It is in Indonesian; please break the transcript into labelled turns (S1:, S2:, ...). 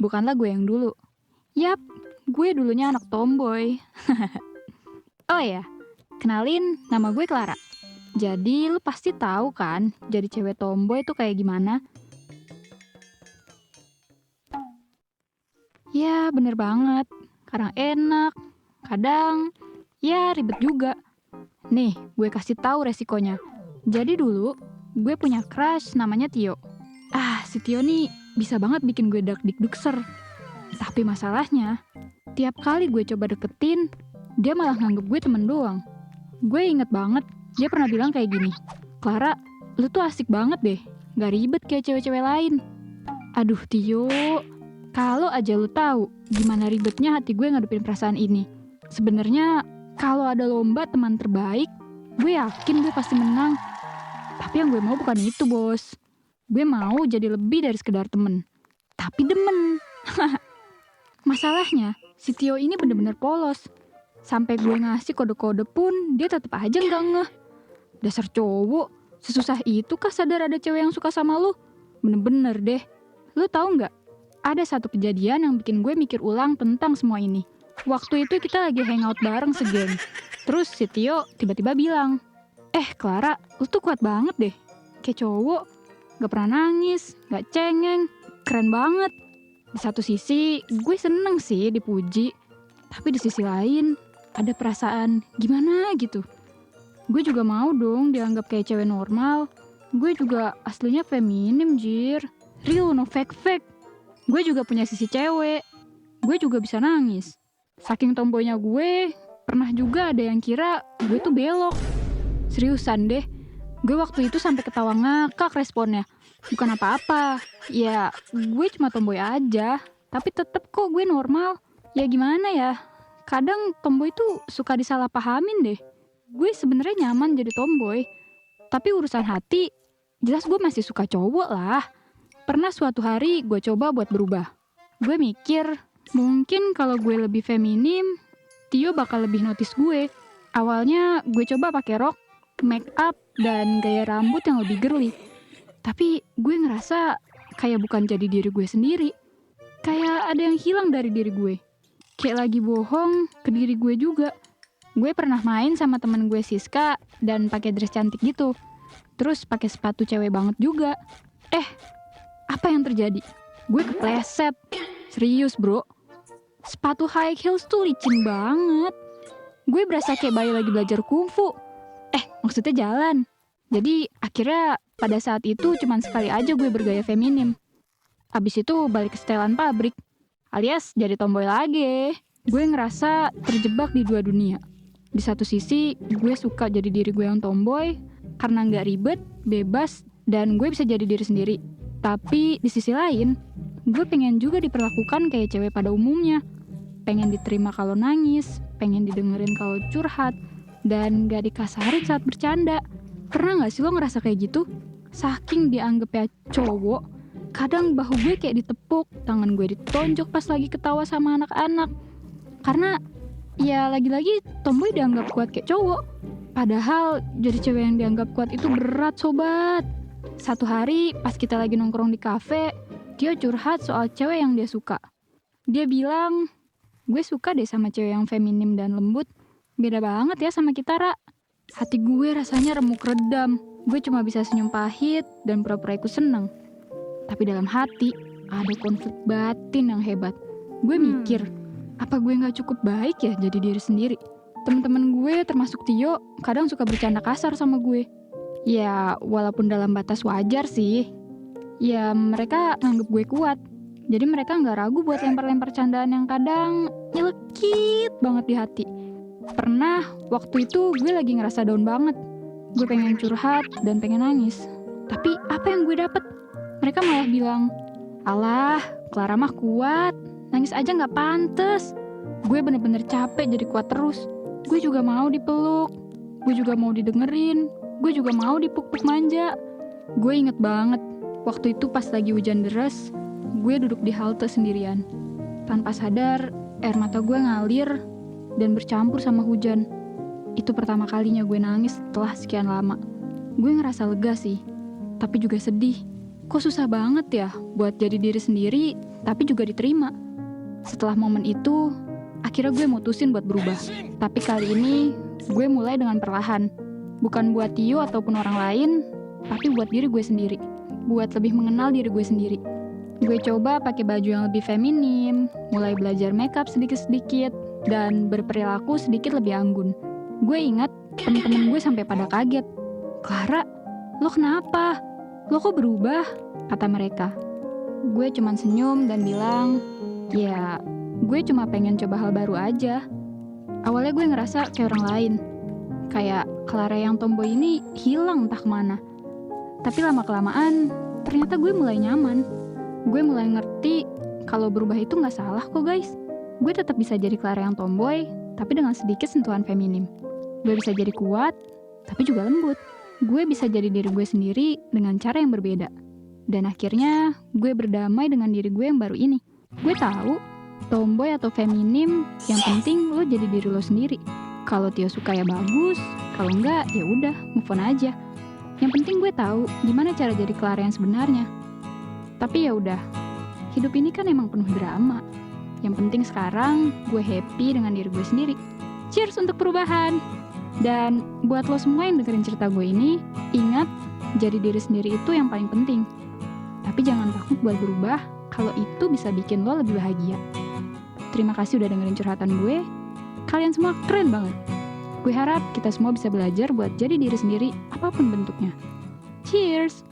S1: Bukanlah gue yang dulu. Yap, gue dulunya anak tomboy. Oh ya, kenalin nama gue Clara. Jadi lu pasti tahu kan, jadi cewek tomboy itu kayak gimana? Ya, bener banget. Kadang enak, kadang ya ribet juga. Nih, gue kasih tahu resikonya. Jadi dulu, gue punya crush namanya Tio. Si Tio nih bisa banget bikin gue dak-dik-dukser. Tapi masalahnya, tiap kali gue coba deketin, dia malah nganggep gue temen doang. Gue inget banget, dia pernah bilang kayak gini, Clara, lu tuh asik banget deh, gak ribet kayak cewek-cewek lain. Aduh Tio, kalau aja lu tahu gimana ribetnya hati gue ngadepin perasaan ini. Sebenarnya kalau ada lomba teman terbaik, gue yakin gue pasti menang. Tapi yang gue mau bukan itu, bos. Gue mau jadi lebih dari sekedar temen, tapi demen. Masalahnya, si Tio ini bener-bener polos. Sampai gue ngasih kode-kode pun, dia tetap aja nggak ngeh. Dasar cowok, sesusah itu kah sadar ada cewek yang suka sama lu? Bener-bener deh. Lu tahu nggak? Ada satu kejadian yang bikin gue mikir ulang tentang semua ini. Waktu itu kita lagi hangout bareng segeng. Terus si Tio tiba-tiba bilang, Clara, lu tuh kuat banget deh. Kayak cowok, gak pernah nangis, gak cengeng, keren banget. Di satu sisi, gue seneng sih dipuji. Tapi di sisi lain, ada perasaan gimana gitu. Gue juga mau dong dianggap kayak cewek normal. Gue juga aslinya feminim, jir. Real, no fake-fake. Gue juga punya sisi cewek. Gue juga bisa nangis. Saking tomboynya gue, pernah juga ada yang kira gue tuh belok. Seriusan deh, gue waktu itu sampai ketawa ngakak responnya. Bukan apa-apa, ya gue cuma tomboy aja. Tapi tetep kok gue normal. Ya gimana ya, kadang tomboy tuh suka disalahpahamin deh. Gue sebenarnya nyaman jadi tomboy, tapi urusan hati, jelas gue masih suka cowok lah. Pernah suatu hari gue coba buat berubah. Gue mikir, mungkin kalau gue lebih feminim, Tio bakal lebih notice gue. Awalnya gue coba pakai rok, make up, dan gaya rambut yang lebih girly. Tapi gue ngerasa kayak bukan jadi diri gue sendiri. Kayak ada yang hilang dari diri gue. Kayak lagi bohong ke diri gue juga. Gue pernah main sama temen gue Siska dan pakai dress cantik gitu. Terus pakai sepatu cewek banget juga. Apa yang terjadi? Gue kepleset. Serius bro. Sepatu high heels tuh licin banget. Gue berasa kayak bayi lagi belajar kungfu. Maksudnya jalan. Jadi akhirnya pada saat itu cuman sekali aja gue bergaya feminim. Abis itu balik ke setelan pabrik. Alias jadi tomboy lagi. Gue ngerasa terjebak di dua dunia. Di satu sisi, gue suka jadi diri gue yang tomboy karena nggak ribet, bebas, dan gue bisa jadi diri sendiri. Tapi di sisi lain, gue pengen juga diperlakukan kayak cewek pada umumnya. Pengen diterima kalau nangis, pengen didengerin kalau curhat, dan gak dikasarin saat bercanda. Pernah gak sih lo ngerasa kayak gitu? Saking dianggapnya cowok, kadang bahu gue kayak ditepuk, tangan gue ditonjok pas lagi ketawa sama anak-anak. Karena ya lagi-lagi tomboy dianggap kuat kayak cowok. Padahal jadi cewek yang dianggap kuat itu berat sobat. Satu hari pas kita lagi nongkrong di kafe, dia curhat soal cewek yang dia suka. Dia bilang, gue suka deh sama cewek yang feminim dan lembut. Beda banget ya sama kita, Ra. Hati gue rasanya remuk redam. Gue cuma bisa senyum pahit dan pura-pura ikut seneng. Tapi dalam hati, ada konflik batin yang hebat. Gue mikir, apa gue gak cukup baik ya jadi diri sendiri? Temen-temen gue termasuk Tio kadang suka bercanda kasar sama gue. Ya, walaupun dalam batas wajar sih. Ya, mereka nganggep gue kuat. Jadi mereka gak ragu buat lempar-lempar candaan yang kadang nyelekit banget di hati. Pernah, waktu itu gue lagi ngerasa down banget. Gue pengen curhat dan pengen nangis. Tapi apa yang gue dapet? Mereka malah bilang, alah, Clara mah kuat. Nangis aja gak pantes. Gue bener-bener capek jadi kuat terus. Gue juga mau dipeluk. Gue juga mau didengerin. Gue juga mau dipuk-puk manja. Gue inget banget, waktu itu pas lagi hujan deras, gue duduk di halte sendirian. Tanpa sadar, air mata gue ngalir dan bercampur sama hujan. Itu pertama kalinya gue nangis setelah sekian lama. Gue ngerasa lega sih, tapi juga sedih. kok susah banget ya buat jadi diri sendiri tapi juga diterima. Setelah momen itu, akhirnya gue mutusin buat berubah. Tapi kali ini, gue mulai dengan perlahan. Bukan buat Tio ataupun orang lain, tapi buat diri gue sendiri. Buat lebih mengenal diri gue sendiri. Gue coba pakai baju yang lebih feminim, mulai belajar makeup sedikit-sedikit, dan berperilaku sedikit lebih anggun. Gue ingat temen-temen gue sampai pada kaget. "Clara, lo kenapa? Lo kok berubah?" kata mereka. Gue cuman senyum dan bilang, ya, gue cuma pengen coba hal baru aja. Awalnya gue ngerasa kayak orang lain. Kayak Clara yang tomboy ini hilang entah kemana. Tapi lama-kelamaan, ternyata gue mulai nyaman. Gue mulai ngerti kalau berubah itu gak salah kok guys. Gue tetap bisa jadi Clara yang tomboy, tapi dengan sedikit sentuhan feminim. Gue bisa jadi kuat, tapi juga lembut. Gue bisa jadi diri gue sendiri dengan cara yang berbeda. Dan akhirnya, gue berdamai dengan diri gue yang baru ini. Gue tahu, tomboy atau feminim, yang penting lo jadi diri lo sendiri. Kalau Tio suka ya bagus, kalau enggak ya udah, move on aja. Yang penting gue tahu gimana cara jadi Clara yang sebenarnya. Tapi ya udah, hidup ini kan emang penuh drama. Yang penting sekarang gue happy dengan diri gue sendiri. Cheers untuk perubahan. Dan buat lo semua yang dengerin cerita gue ini, ingat jadi diri sendiri itu yang paling penting. Tapi jangan takut buat berubah kalau itu bisa bikin lo lebih bahagia. Terima kasih udah dengerin curhatan gue. Kalian semua keren banget. Gue harap kita semua bisa belajar buat jadi diri sendiri apapun bentuknya. Cheers!